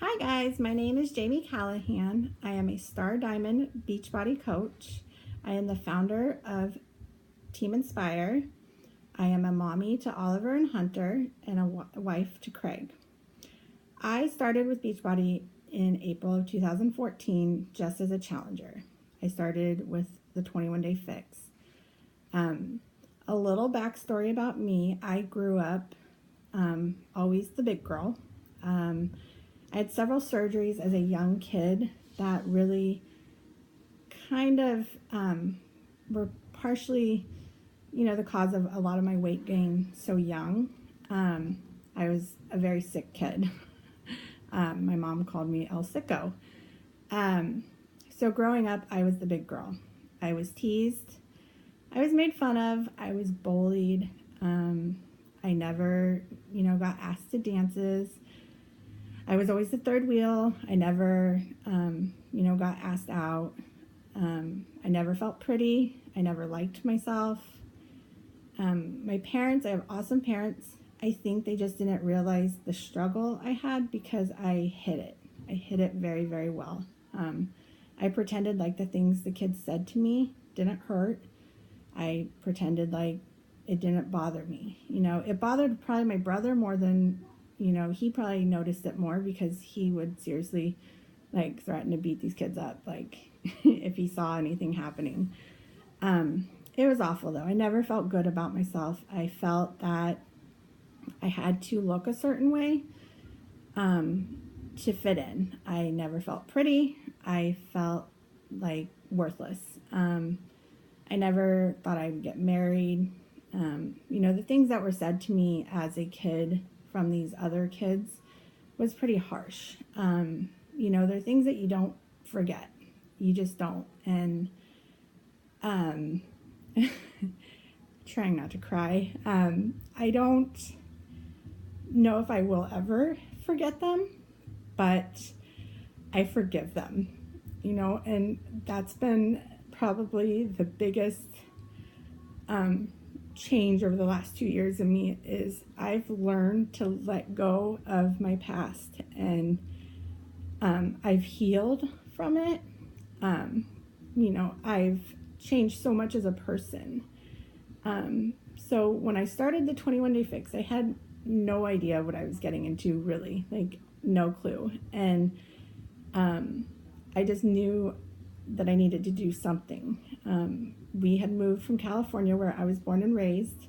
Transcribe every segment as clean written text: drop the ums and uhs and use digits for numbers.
Hi guys, my name is Jamie Callahan. I am a Star Diamond Beachbody coach. I am the founder of Team Inspire. I am a mommy to Oliver and Hunter and a wife to Craig. I started with Beachbody in April of 2014 just as a challenger. I started with the 21 Day Fix. A little backstory about me: I grew up always the big girl. I had several surgeries as a young kid that really kind of were partially, the cause of a lot of my weight gain so young. I was a very sick kid. My mom called me El Sicko. So growing up, I was the big girl. I was teased. I was made fun of. I was bullied. I never, got asked to dances. I was always the third wheel. I never, got asked out. I never felt pretty. I never liked myself. My parents, I have awesome parents. I think they just didn't realize the struggle I had because I hid it. I hid it very, very well. I pretended like the things the kids said to me didn't hurt. I pretended like it didn't bother me. It bothered probably my brother more than, he probably noticed it more because he would seriously threaten to beat these kids up if he saw anything happening. It was awful though. I never felt good about myself. I felt that I had to look a certain way to fit in. I never felt pretty. I felt worthless. I never thought I would get married. The things that were said to me as a kid from these other kids was pretty harsh. There are things that you don't forget. You just don't. And trying not to cry. I don't know if I will ever forget them, but I forgive them, and that's been probably the biggest change over the last 2 years of me is I've learned to let go of my past, and I've healed from it. I've changed so much as a person. So when I started the 21 Day Fix, I had no idea what I was getting into, really, no clue. And I just knew that I needed to do something. We had moved from California, where I was born and raised,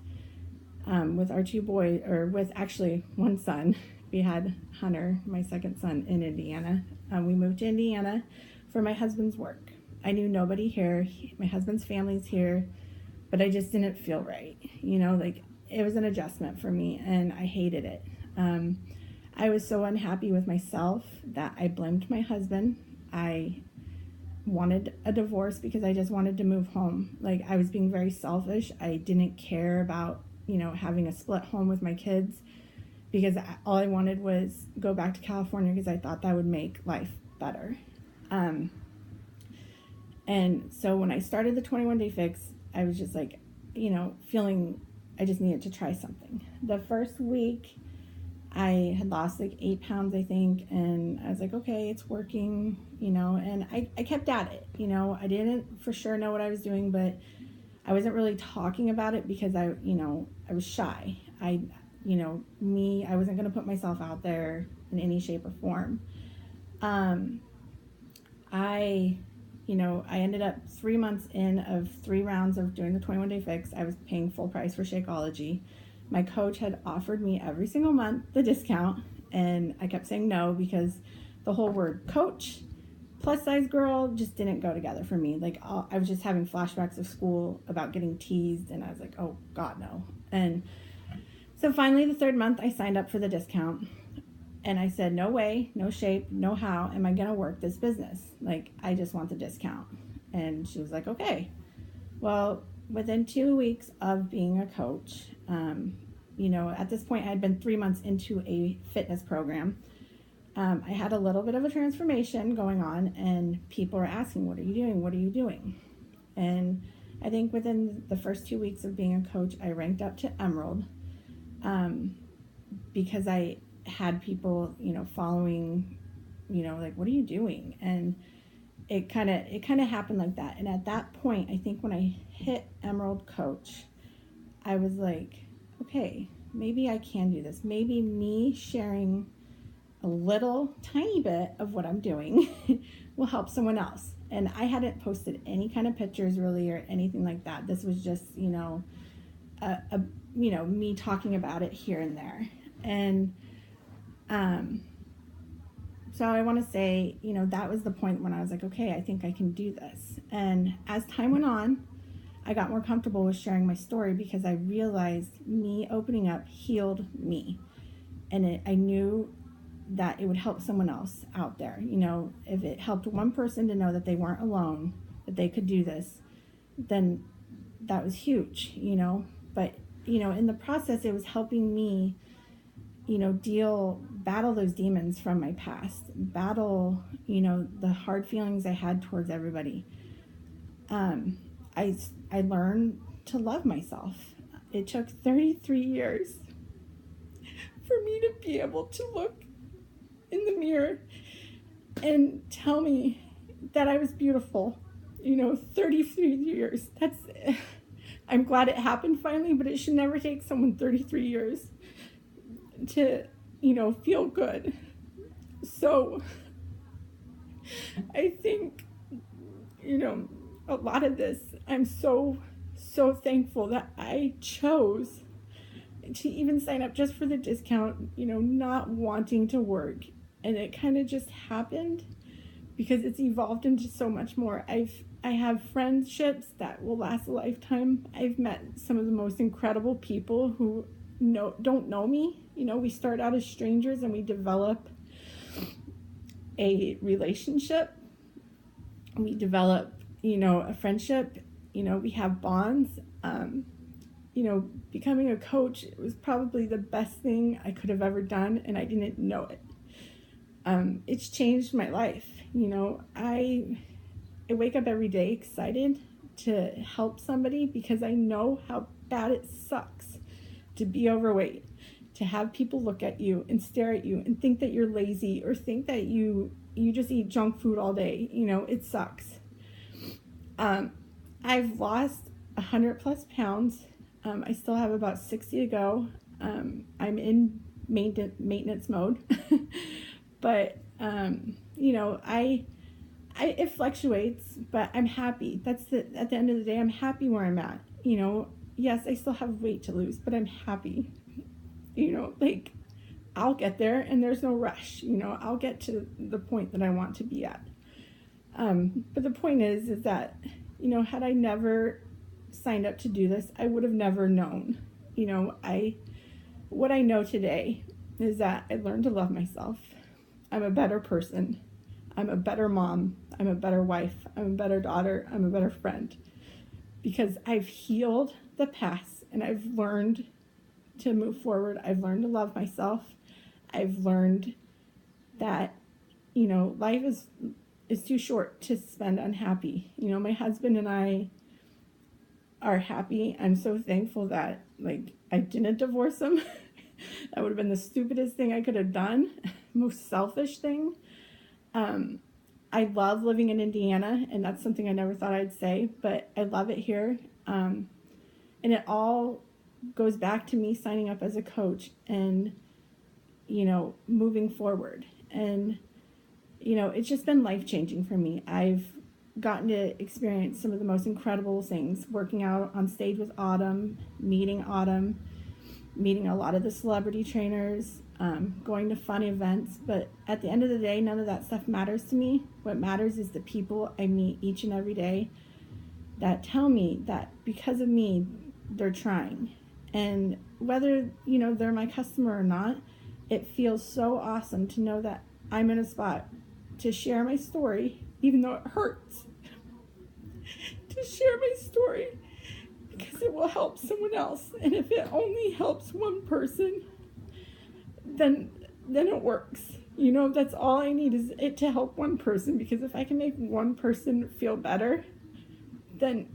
with our two boys, or with actually one son. We had Hunter, my second son, in Indiana. We moved to Indiana for my husband's work. I knew nobody here. My husband's family's here, but I just didn't feel right. It was an adjustment for me, and I hated it. I was so unhappy with myself that I blamed my husband. I wanted a divorce because I just wanted to move home. I was being very selfish. I didn't care about, having a split home with my kids, because all I wanted was go back to California because I thought that would make life better. And so when I started the 21 Day Fix, I was just feeling I just needed to try something. The first week, I had lost 8 pounds, I think, and I was like, okay, it's working, and I kept at it. I didn't for sure know what I was doing, but I wasn't really talking about it because I was shy. I wasn't going to put myself out there in any shape or form. I ended up 3 months in of 3 rounds of doing the 21 Day Fix. I was paying full price for Shakeology. My coach had offered me every single month the discount, and I kept saying no because the whole word coach, plus size girl just didn't go together for me. I was just having flashbacks of school about getting teased, and I was like, oh God, no. And so finally the 3rd month I signed up for the discount, and I said, no way, no shape, no how am I going to work this business. I just want the discount. And she was like, okay. Well, within 2 weeks of being a coach, at this point I had been 3 months into a fitness program. I had a little bit of a transformation going on, and people were asking, what are you doing? What are you doing? And I think within the first 2 weeks of being a coach, I ranked up to Emerald, because I had people, following like, what are you doing? And it kind of happened like that. And at that point, I think when I hit Emerald Coach, I was like, okay, maybe I can do this. Maybe me sharing a little tiny bit of what I'm doing will help someone else. And I hadn't posted any kind of pictures really or anything like that. This was just, me talking about it here and there. And so I want to say, that was the point when I was like, okay, I think I can do this. And as time went on, I got more comfortable with sharing my story because I realized me opening up healed me. And I knew that it would help someone else out there. If it helped one person to know that they weren't alone, that they could do this, then that was huge, But, in the process, it was helping me, battle those demons from my past, battle, the hard feelings I had towards everybody. I learned to love myself. It took 33 years for me to be able to look in the mirror and tell me that I was beautiful. 33 years. I'm glad it happened finally, but it should never take someone 33 years to, feel good. So I think, a lot of this, I'm so thankful that I chose to even sign up just for the discount, not wanting to work. And it kind of just happened because it's evolved into so much more. I have friendships that will last a lifetime. I've met some of the most incredible people who don't know me. We start out as strangers and we develop a relationship. We develop, a friendship. We have bonds. Becoming a coach, it was probably the best thing I could have ever done, and I didn't know it. It's changed my life. I wake up every day excited to help somebody because I know how bad it sucks to be overweight, to have people look at you and stare at you and think that you're lazy or think that you just eat junk food all day. It sucks. I've lost 100 plus pounds. I still have about 60 to go. I'm in maintenance mode, but it fluctuates, but I'm happy. At the end of the day, I'm happy where I'm at. Yes, I still have weight to lose, but I'm happy. I'll get there and there's no rush. I'll get to the point that I want to be at. But the point is that, had I never signed up to do this, I would have never known. What I know today is that I learned to love myself. I'm a better person. I'm a better mom. I'm a better wife. I'm a better daughter. I'm a better friend. Because I've healed the past and I've learned to move forward. I've learned to love myself. I've learned that, life is too short to spend unhappy. My husband and I are happy. I'm so thankful that I didn't divorce him. That would have been the stupidest thing I could have done. Most selfish thing. I love living in Indiana, and that's something I never thought I'd say, but I love it here. And it all goes back to me signing up as a coach and, moving forward. And, it's just been life-changing for me. I've gotten to experience some of the most incredible things, working out on stage with Autumn, meeting a lot of the celebrity trainers, going to fun events. But at the end of the day, none of that stuff matters to me. What matters is the people I meet each and every day that tell me that because of me, they're trying. And whether, they're my customer or not, it feels so awesome to know that I'm in a spot to share my story, even though it hurts, to share my story because it will help someone else. And if it only helps one person, then it works. That's all I need is it to help one person, because if I can make one person feel better, then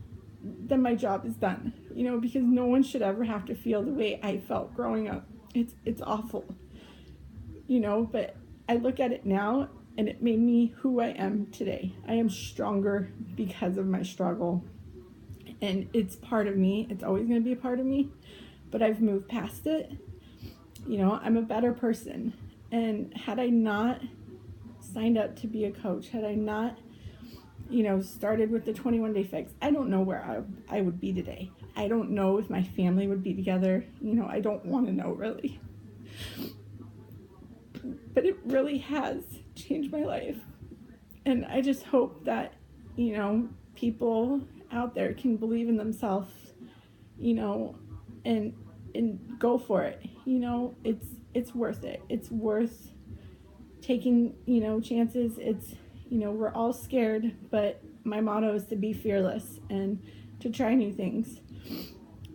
my job is done. Because no one should ever have to feel the way I felt growing up. It's awful. But I look at it now and it made me who I am today. I am stronger because of my struggle, and it's part of me. It's always going to be a part of me, but I've moved past it. You know, I'm a better person. And had I not signed up to be a coach, had I not, you know, started with the 21-day fix, I don't know where I would be today. I don't know if my family would be together. You know, I don't want to know, really. But it really has changed my life. And I just hope that, you know, people out there can believe in themselves, you know, and go for it. You know, it's worth it. It's worth taking, you know, chances. It's, you know, we're all scared, but my motto is to be fearless and to try new things.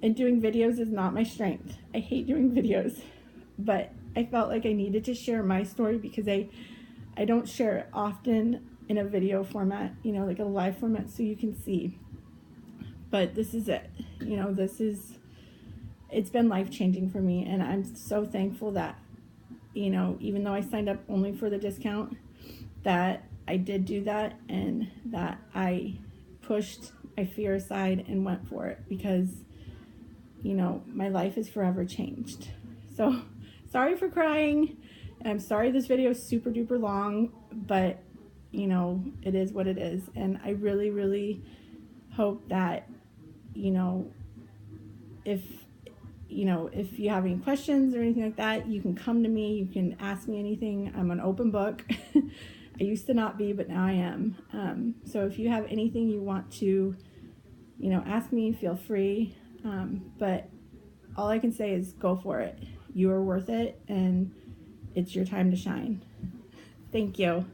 And doing videos is not my strength. I hate doing videos, but I felt like I needed to share my story because I don't share it often in a video format, you know, like a live format, so you can see. But this is it. You know, it's been life-changing for me, and I'm so thankful that, you know, even though I signed up only for the discount, that I did do that, and that I pushed my fear aside and went for it, because, you know, my life is forever changed. So sorry for crying, and I'm sorry this video is super duper long, but, you know, it is what it is. And I really, really hope that, you know, if you have any questions or anything like that, you can come to me, you can ask me anything. I'm an open book. I used to not be, but now I am. So if you have anything you want to, you know, ask me, feel free. But all I can say is go for it. You are worth it, and it's your time to shine. Thank you.